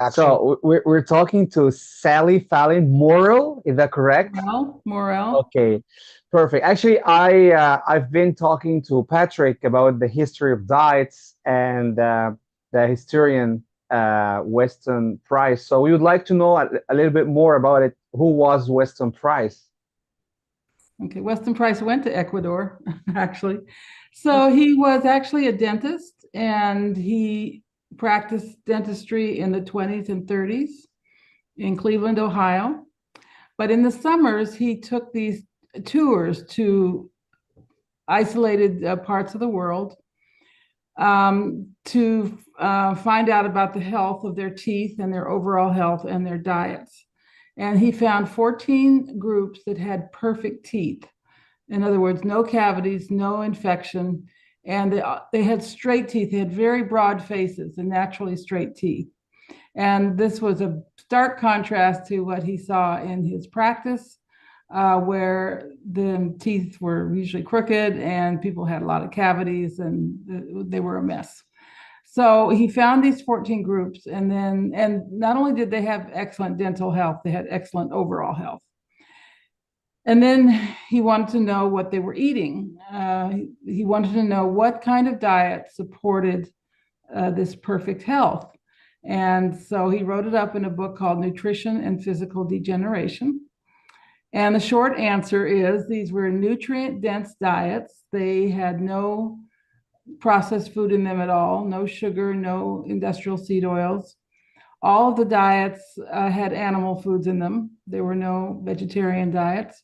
Action. So we're talking to Sally Fallon Morell. Is that correct? Morel. Okay, perfect. Actually, I've been talking to Patrick about the history of diets and the historian Weston Price. So we would like to know a little bit more about it. Who was Weston Price? Okay, Weston Price went to Ecuador, actually. So he was actually a dentist and he practiced dentistry in the 20s and 30s in Cleveland, Ohio. But in the summers, he took these tours to isolated parts of the world to find out about the health of their teeth and their overall health and their diets. And he found 14 groups that had perfect teeth. In other words, no cavities, no infection, and they had straight teeth. They had very broad faces and naturally straight teeth. And this was a stark contrast to what he saw in his practice, where the teeth were usually crooked and people had a lot of cavities and they were a mess. So he found these 14 groups, and not only did they have excellent dental health, they had excellent overall health. And then he wanted to know what they were eating. He wanted to know what kind of diet supported this perfect health. And so he wrote it up in a book called Nutrition and Physical Degeneration. And the short answer is these were nutrient dense diets. They had no processed food in them at all, no sugar, no industrial seed oils. All of the diets had animal foods in them. There were no vegetarian diets.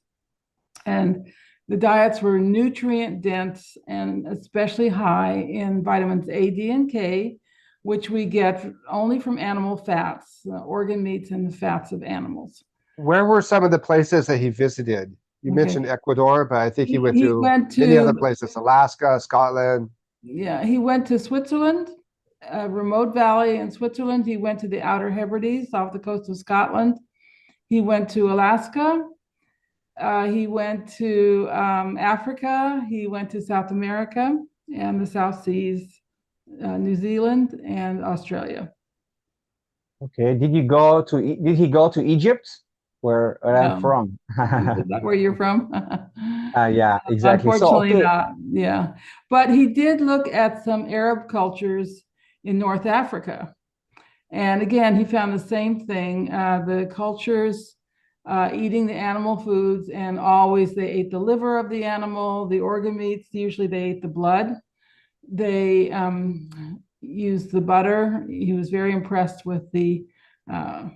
And the diets were nutrient dense and especially high in vitamins A, D, and K, which we get only from animal fats, organ meats, and the fats of animals. Where were some of the places that he visited? You Okay. mentioned Ecuador, but I think he went He to went many other to, places, Alaska, Scotland. yeah, he went to Switzerland, a remote valley in Switzerland. He went to the Outer Hebrides off the coast of Scotland. He went to Alaska. He went to Africa. He went to South America and the South Seas, New Zealand and Australia. Okay, did he go to Egypt, where I'm No, from? is that where you're from? Yeah, exactly. So Unfortunately, okay, not. Yeah. But he did look at some Arab cultures in North Africa. And again, he found the same thing. The cultures eating the animal foods, and always they ate the liver of the animal, the organ meats. Usually they ate the blood. They used the butter. He was very impressed with uh,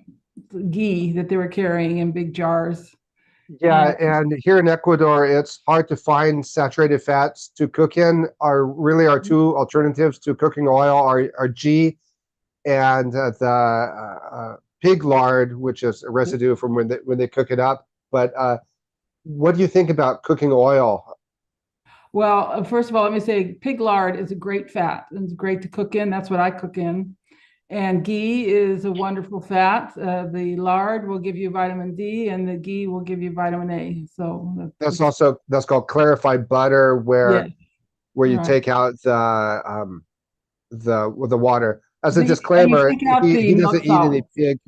the ghee that they were carrying in big jars. And Yeah, and here in Ecuador, it's hard to find saturated fats to cook in. Our two alternatives to cooking oil are ghee and the pig lard, which is a residue from when they cook it up. But what do you think about cooking oil? well, first of all, let me say pig lard is a great fat. It's great to cook in. That's what I cook in. And ghee is a wonderful fat. The lard will give you vitamin D, and the ghee will give you vitamin A. So That's called clarified butter, yeah, where you right. take out the water. As a And you disclaimer, take out he the milk doesn't eat any solids. pig.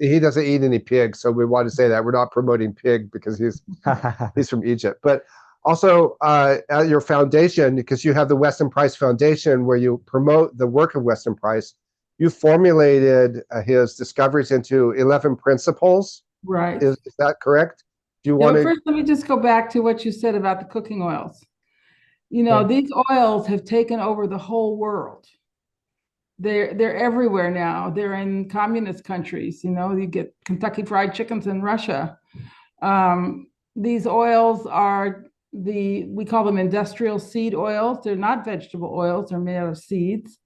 He doesn't eat any pig, so we want to say that we're not promoting pig because he's from Egypt. But also at your foundation, because you have the Weston Price Foundation, where you promote the work of Weston Price, you formulated his discoveries into 11 principles. Right. Is that correct? Do you Yeah, want but to? first, let me just go back to what you said about the cooking oils. Okay. These oils have taken over the whole world. They're everywhere now. They're in communist countries. You get Kentucky Fried Chickens in Russia. These oils are we call them industrial seed oils. They're not vegetable oils. They're made out of seeds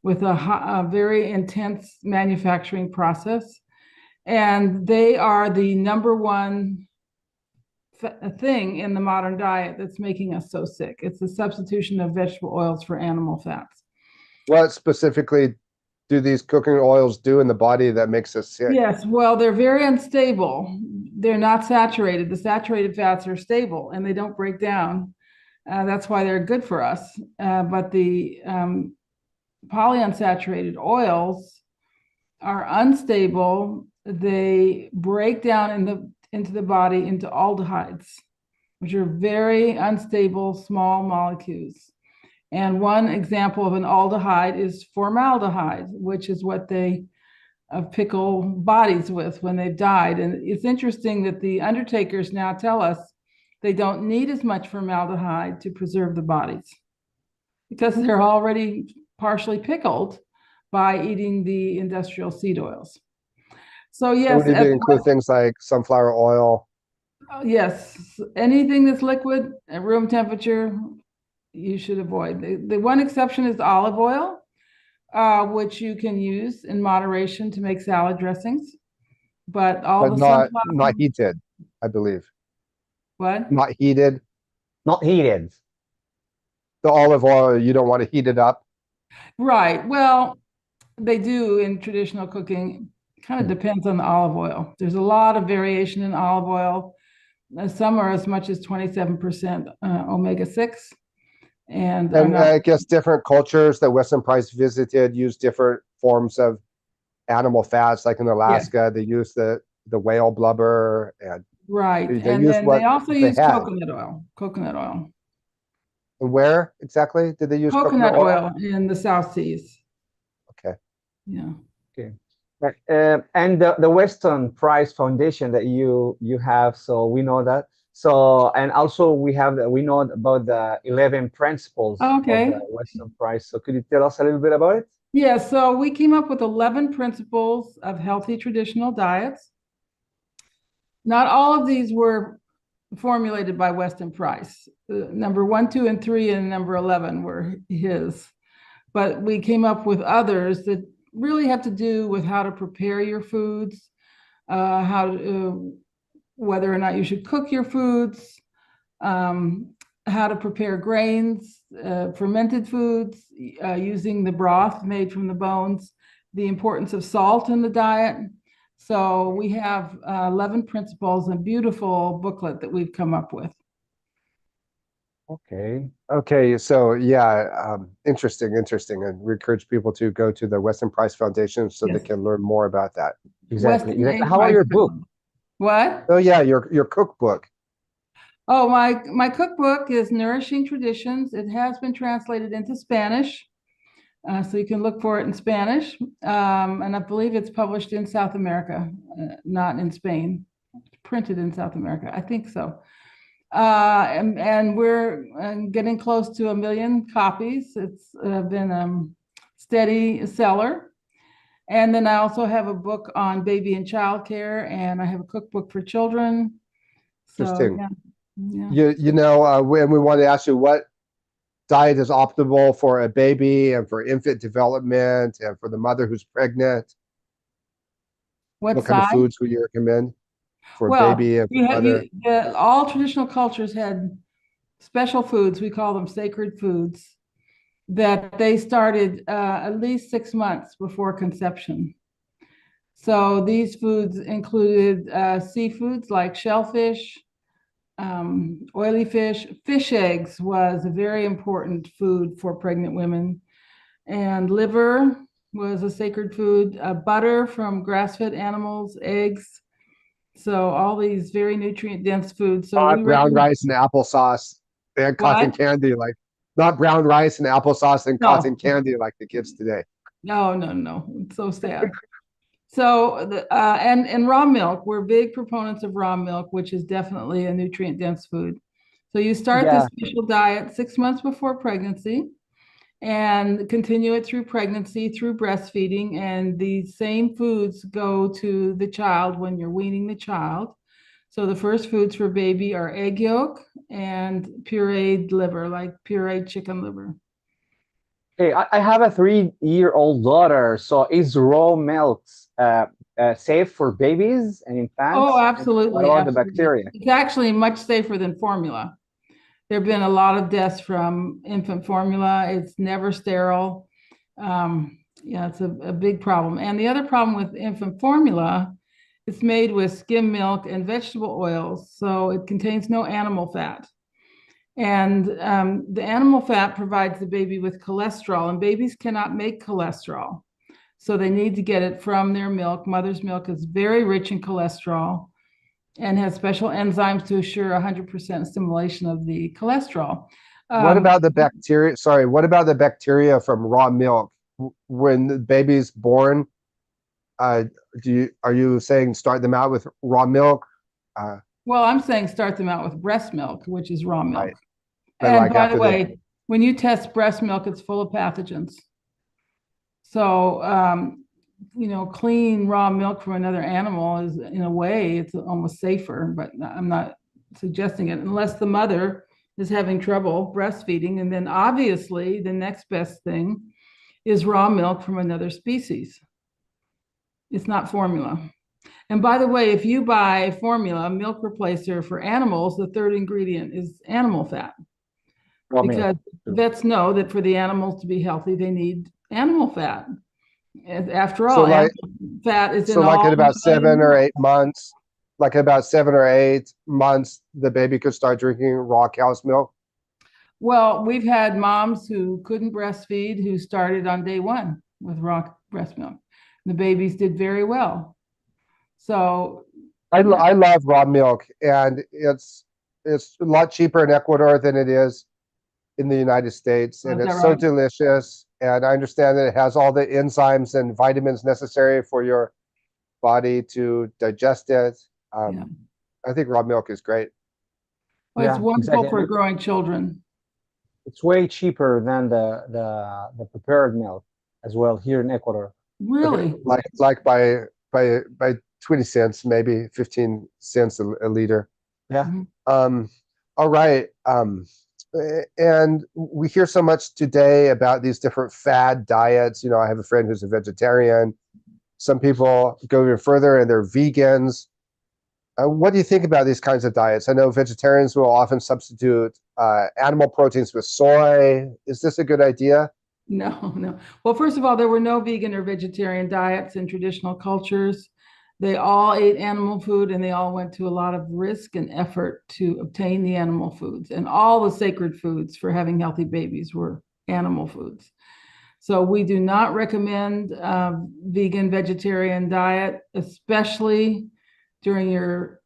with a very intense manufacturing process. And they are the number one thing in the modern diet that's making us so sick. It's the substitution of vegetable oils for animal fats. What specifically do these cooking oils do in the body that makes us sick? Yes, well, they're very unstable. They're not saturated. The saturated fats are stable and they don't break down. That's why they're good for us. But the polyunsaturated oils are unstable, they break down into the body into aldehydes, which are very unstable small molecules. And one example of an aldehyde is formaldehyde, which is what they pickle bodies with when they've died. And it's interesting that the undertakers now tell us they don't need as much formaldehyde to preserve the bodies because they're already partially pickled by eating the industrial seed oils. So yes, So would it include things like sunflower oil? Yes, anything that's liquid at room temperature, you should avoid. The one exception is olive oil, which you can use in moderation to make salad dressings. But all But the not heated, I believe. What? Not heated. Not heated. The olive oil, you don't want to heat it up. Right. Well, they do in traditional cooking. Kind of depends on the olive oil. There's a lot of variation in olive oil. Some are as much as 27% omega-6. And I guess different cultures that Weston Price visited use different forms of animal fats. Like in Alaska, they use the whale blubber, and right. they And use then what they also they use had. coconut oil. Coconut oil. And where exactly did they use Coconut oil in the South Seas. Okay. Yeah. Okay. And the Weston Price Foundation that you have, so we know that. So, and also we know about the 11 principles of the Weston Price. So could you tell us a little bit about it? Yeah, so we came up with 11 principles of healthy traditional diets. Not all of these were formulated by Weston Price. Number 1, 2, and 3, and number 11 were his. But we came up with others that really have to do with how to prepare your foods, whether or not you should cook your foods, how to prepare grains, fermented foods, using the broth made from the bones, the importance of salt in the diet. So we have 11 principles, a beautiful booklet that we've come up with. Okay. So yeah, interesting. And we encourage people to go to the Weston Price Foundation so they can learn more about that. Exactly. How about your book? What? Oh yeah, your cookbook. Oh, my cookbook is Nourishing Traditions. It has been translated into Spanish, so you can look for it in Spanish. And I believe it's published in South America, not in Spain. It's printed in South America, I think so. And we're getting close to 1 million copies. It's been a steady seller. And then I also have a book on baby and child care, and I have a cookbook for children. Interesting. So, yeah. And we want to ask you what diet is optimal for a baby and for infant development and for the mother who's pregnant. What kind of foods would you recommend for baby and for mother? All traditional cultures had special foods. We call them sacred foods that they started at least 6 months before conception. So these foods included seafoods like shellfish, oily fish. Fish eggs was a very important food for pregnant women. And liver was a sacred food. Butter from grass-fed animals, eggs. So all these very nutrient-dense foods. So brown rice and applesauce and cotton candy, not brown rice and applesauce and cotton candy like the kids today. No. It's so sad. So and raw milk, we're big proponents of raw milk, which is definitely a nutrient-dense food. So you start this special diet 6 months before pregnancy and continue it through pregnancy, through breastfeeding. And these same foods go to the child when you're weaning the child. So the first foods for baby are egg yolk and pureed liver, like pureed chicken liver. Okay, I have a 3-year-old daughter. So is raw milk safe for babies and infants? Oh, absolutely. What about the bacteria? It's actually much safer than formula. There have been a lot of deaths from infant formula. It's never sterile. It's a big problem. And the other problem with infant formula, it's made with skim milk and vegetable oils, so it contains no animal fat. And the animal fat provides the baby with cholesterol, and babies cannot make cholesterol. So they need to get it from their milk. Mother's milk is very rich in cholesterol and has special enzymes to assure 100% assimilation of the cholesterol. What about the bacteria? Sorry, what about the bacteria from raw milk? When the baby's born, are you saying start them out with raw milk? Well, I'm saying start them out with breast milk, which is raw milk. Right. And like by the way, when you test breast milk, it's full of pathogens. So, clean raw milk from another animal is, in a way, it's almost safer, but I'm not suggesting it unless the mother is having trouble breastfeeding. And then obviously the next best thing is raw milk from another species. It's not formula. And by the way, if you buy formula, milk replacer for animals, the third ingredient is animal fat. Because vets know that for the animals to be healthy, they need animal fat. And after all, animal fat is in all. So like at about 7 or 8 months, like about 7 or 8 months, the baby could start drinking raw cow's milk? Well, we've had moms who couldn't breastfeed who started on day 1 with raw breast milk. The babies did very well. So I love raw milk, and it's a lot cheaper in Ecuador than it is in the United States, and it's so delicious. And I understand that it has all the enzymes and vitamins necessary for your body to digest it. I think raw milk is great. Well, it's wonderful for growing children. It's way cheaper than the prepared milk as well here in Ecuador. Really? Like by 20 cents, maybe 15 cents a liter. Yeah. All right. And we hear so much today about these different fad diets. I have a friend who's a vegetarian. Some people go even further and they're vegans. What do you think about these kinds of diets? I know vegetarians will often substitute animal proteins with soy. Is this a good idea? No. Well, first of all, there were no vegan or vegetarian diets in traditional cultures. They all ate animal food, and they all went to a lot of risk and effort to obtain the animal foods. And all the sacred foods for having healthy babies were animal foods. So we do not recommend vegan, vegetarian diet, especially during your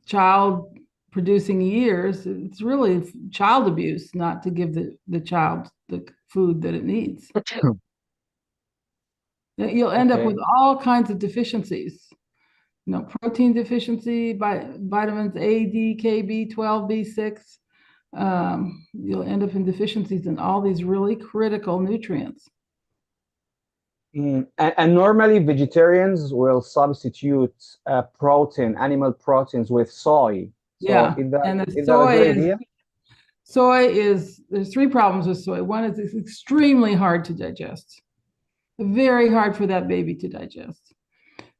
child producing years. It's really child abuse not to give the child the food that it needs. You'll end up with all kinds of deficiencies, protein deficiency, vitamins A, D, K, B12, B6. You'll end up in deficiencies in all these really critical nutrients. And normally vegetarians will substitute animal proteins with soy. So there's 3 problems with soy. One is it's extremely hard to digest. Very hard for that baby to digest.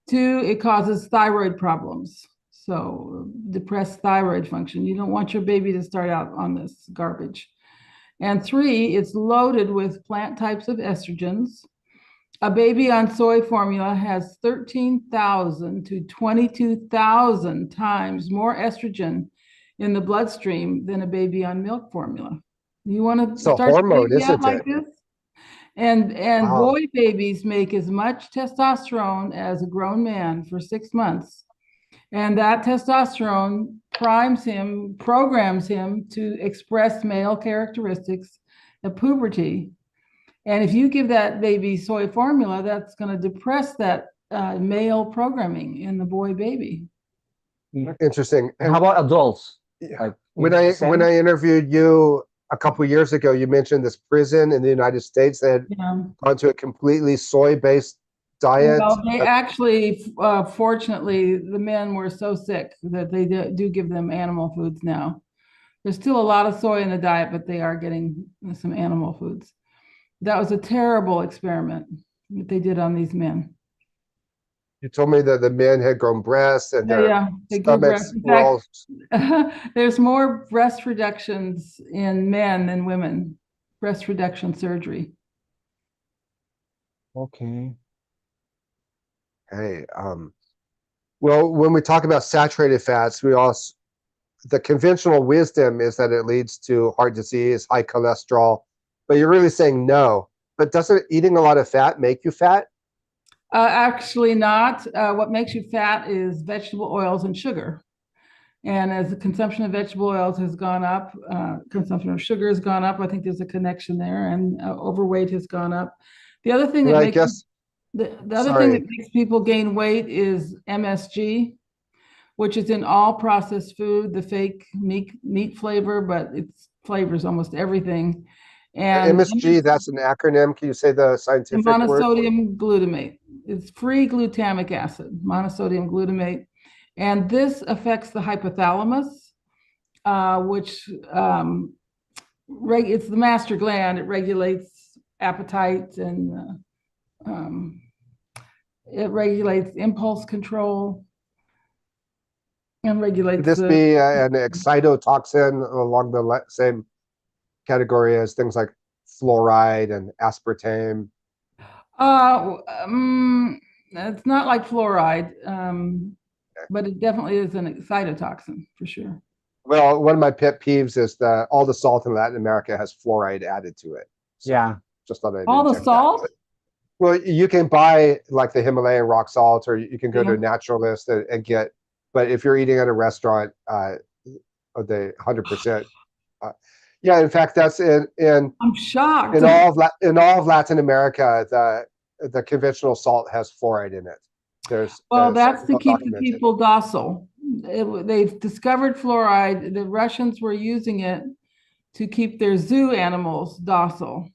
2, it causes thyroid problems. So depressed thyroid function. You don't want your baby to start out on this garbage. And 3, it's loaded with plant types of estrogens. A baby on soy formula has 13,000 to 22,000 times more estrogen in the bloodstream than a baby on milk formula. You want to start hormone, isn't like it? this? And wow. Boy babies make as much testosterone as a grown man for 6 months. And that testosterone programs him to express male characteristics at puberty. And if you give that baby soy formula, that's going to depress that male programming in the boy baby. Interesting. And how about adults? Like, when I interviewed you a couple of years ago, you mentioned this prison in the United States that had gone to a completely soy-based diet. Well, they actually, fortunately, the men were so sick that they do give them animal foods now. There's still a lot of soy in the diet, but they are getting some animal foods. That was a terrible experiment that they did on these men. You told me that the men had grown breasts and their stomachs were all... There's more breast reductions in men than women. Breast reduction surgery. Okay. Hey, well, when we talk about saturated fats, the conventional wisdom is that it leads to heart disease, high cholesterol, but you're really saying no. But doesn't eating a lot of fat make you fat? Actually not. What makes you fat is vegetable oils and sugar. And as the consumption of vegetable oils has gone up, consumption of sugar has gone up. I think there's a connection there, and overweight has gone up. The other thing that Well, I makes guess, the other thing that sorry. makes people gain weight is MSG, which is in all processed food, the fake meat flavor, but it flavors almost everything. And MSG, that's an acronym. Can you say the scientific word? monosodium glutamate. It's free glutamic acid, monosodium glutamate. And this affects the hypothalamus, which it's the master gland. It regulates appetite and it regulates impulse control and regulates. Could this be an excitotoxin along the same category as things like fluoride and aspartame? It's not like fluoride, but it definitely is an excitotoxin for sure. Well, one of my pet peeves is that all the salt in Latin America has fluoride added to it. So Yeah. just thought I'd All the interject salt? that. Well, you can buy like the Himalayan rock salt, or you can go to a Yeah. naturalist and get. But if you're eating at a restaurant, the 100%. Yeah, in fact, that's in I'm shocked. in all of Latin America. The conventional salt has fluoride in it. There's Well, that's to keep the documented. people docile. They've discovered fluoride. The Russians were using it to keep their zoo animals docile.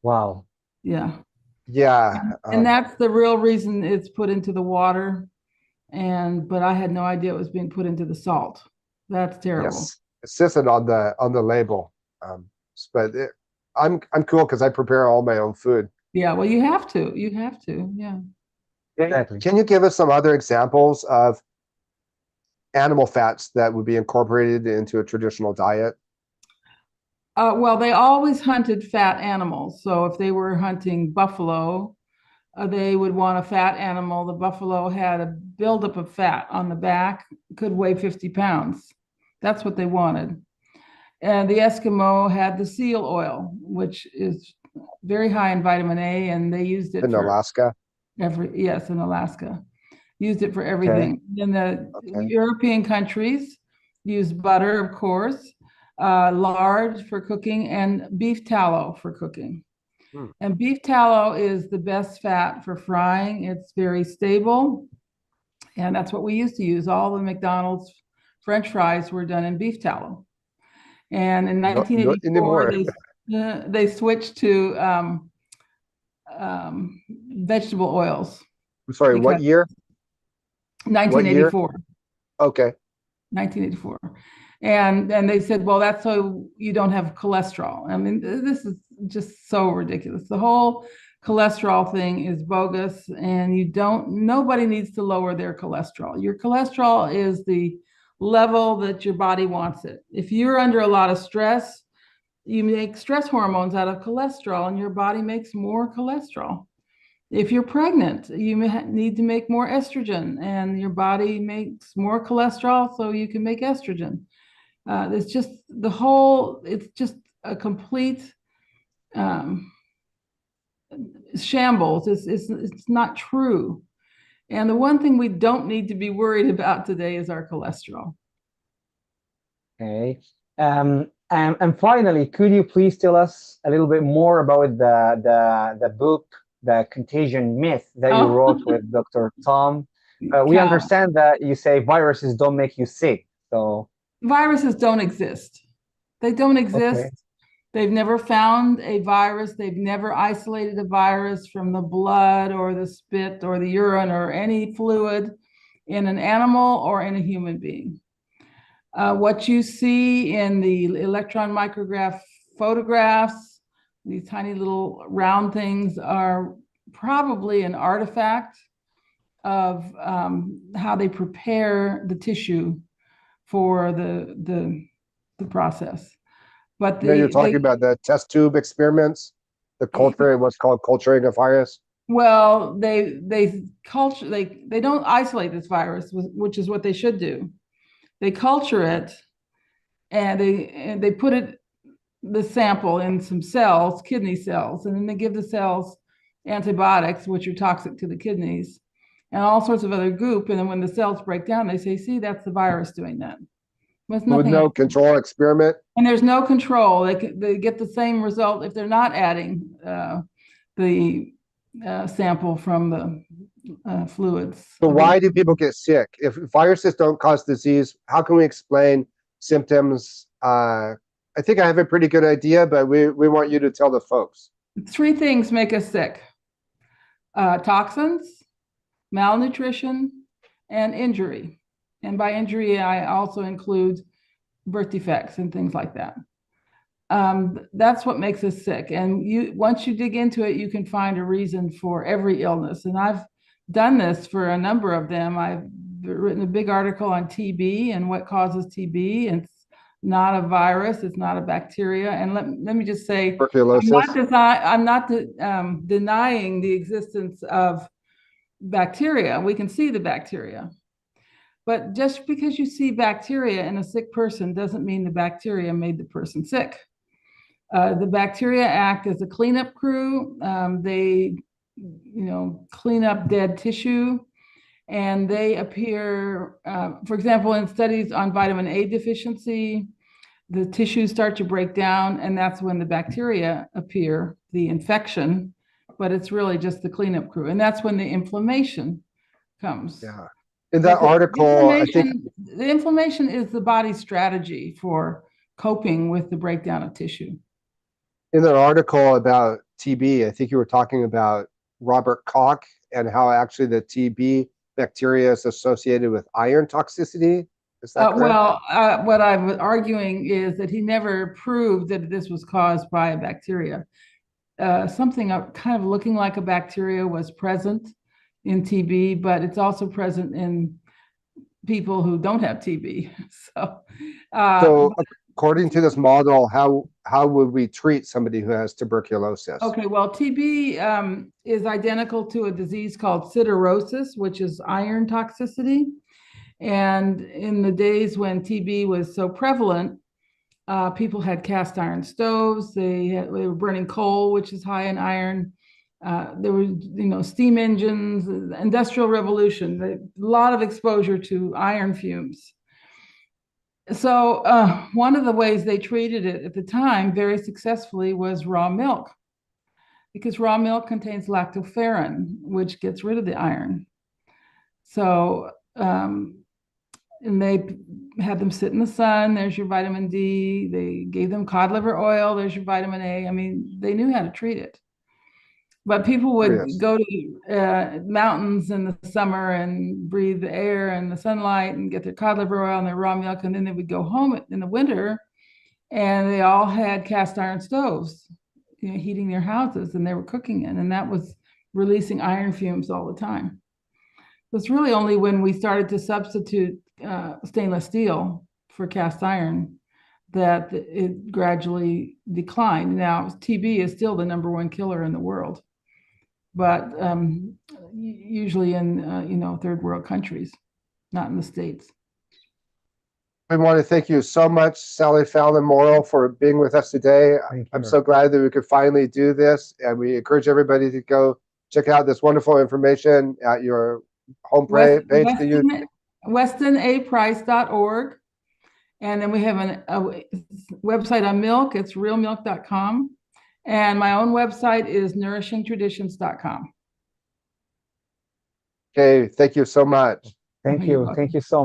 Wow. Yeah. Yeah, And that's the real reason it's put into the water. But I had no idea it was being put into the salt. That's terrible. yes, it says it on the label. But I'm cool because I prepare all my own food. Yeah, well, you have to. You have to. Yeah. Exactly. Can you give us some other examples of animal fats that would be incorporated into a traditional diet? Well, they always hunted fat animals. So if they were hunting buffalo, they would want a fat animal. The buffalo had a buildup of fat on the back, could weigh 50 pounds. That's what they wanted. And the Eskimo had the seal oil, which is very high in vitamin A, and they used it In Alaska? yes, in Alaska. Used it for everything. In the European countries, used butter, of course, lard for cooking, and beef tallow for cooking. And beef tallow is the best fat for frying. It's very stable. And that's what we used to use. All the McDonald's French fries were done in beef tallow. And in 1984, they switched to vegetable oils. I'm sorry, what year? 1984. Okay. 1984. And they said, well, that's so you don't have cholesterol. I mean, this is just so ridiculous. The whole cholesterol thing is bogus, and nobody needs to lower their cholesterol. Your cholesterol is the level that your body wants it. If you're under a lot of stress, you make stress hormones out of cholesterol, and your body makes more cholesterol. If you're pregnant, you need to make more estrogen, and your body makes more cholesterol, so you can make estrogen. It's just it's just a complete shambles. It's not true. And the one thing we don't need to be worried about today is our cholesterol. Okay. And finally, could you please tell us a little bit more about the book, The Contagion Myth, that you wrote with Dr. Tom? We understand that you say viruses don't make you sick. So viruses don't exist. They don't exist. Okay. They've never found a virus. They've never isolated a virus from the blood or the spit or the urine or any fluid in an animal or in a human being. What you see in the electron micrograph photographs, these tiny little round things, are probably an artifact of how they prepare the tissue for the process. But you're talking about the test tube experiments, the culture, what's called culturing a virus. Well, they don't isolate this virus, which is what they should do. They culture it, and they put it the sample in some cells, kidney cells, and then they give the cells antibiotics, which are toxic to the kidneys, and all sorts of other goop. And then when the cells break down, they say, see, that's the virus doing that. With no control experiment? And there's no control. They get the same result if they're not adding the sample from the fluids. So why do people get sick? If viruses don't cause disease, how can we explain symptoms? I think I have a pretty good idea, but we want you to tell the folks. 3 things make us sick: toxins, malnutrition, and injury. And by injury, I also include birth defects and things like that. That's what makes us sick. And once you dig into it, you can find a reason for every illness. And I've done this for a number of them. I've written a big article on TB and what causes TB. And it's not a virus, it's not a bacteria. And let me just say, tuberculosis. I'm not denying the existence of bacteria. We can see the bacteria. But just because you see bacteria in a sick person doesn't mean the bacteria made the person sick. The bacteria act as a cleanup crew. They, clean up dead tissue, and they appear, for example, in studies on vitamin A deficiency, the tissues start to break down, and that's when the bacteria appear, the infection, but it's really just the cleanup crew. And that's when the inflammation comes. Yeah. In that article, I think the inflammation is the body's strategy for coping with the breakdown of tissue. In that article about TB, I think you were talking about Robert Koch and how actually the TB bacteria is associated with iron toxicity. Is that correct? What I'm arguing is that he never proved that this was caused by a bacteria. Something kind of looking like a bacteria was present in TB, but it's also present in people who don't have TB. So according to this model, how would we treat somebody who has tuberculosis? Okay, well, TB is identical to a disease called siderosis, which is iron toxicity. And in the days when TB was so prevalent, people had cast iron stoves. They were burning coal, which is high in iron. There were, steam engines, industrial revolution, a lot of exposure to iron fumes. So one of the ways they treated it at the time very successfully was raw milk, because raw milk contains lactoferrin, which gets rid of the iron. So, and they had them sit in the sun, there's your vitamin D. They gave them cod liver oil, there's your vitamin A. I mean, they knew how to treat it. But people would go to mountains in the summer and breathe the air and the sunlight and get their cod liver oil and their raw milk. And then they would go home in the winter, and they all had cast iron stoves, heating their houses, and they were cooking in. And that was releasing iron fumes all the time. So it's really only when we started to substitute stainless steel for cast iron that it gradually declined. Now, TB is still the #1 killer in the world, but usually in third world countries, not in the States. We want to thank you so much, Sally Fallon Morell, for being with us today. I'm so glad that we could finally do this, and we encourage everybody to go check out this wonderful information at your home page. WestonAprice.org. And then we have a website on milk. It's realmilk.com. And my own website is nourishingtraditions.com. Okay, thank you so much. Thank you. Thank you so much.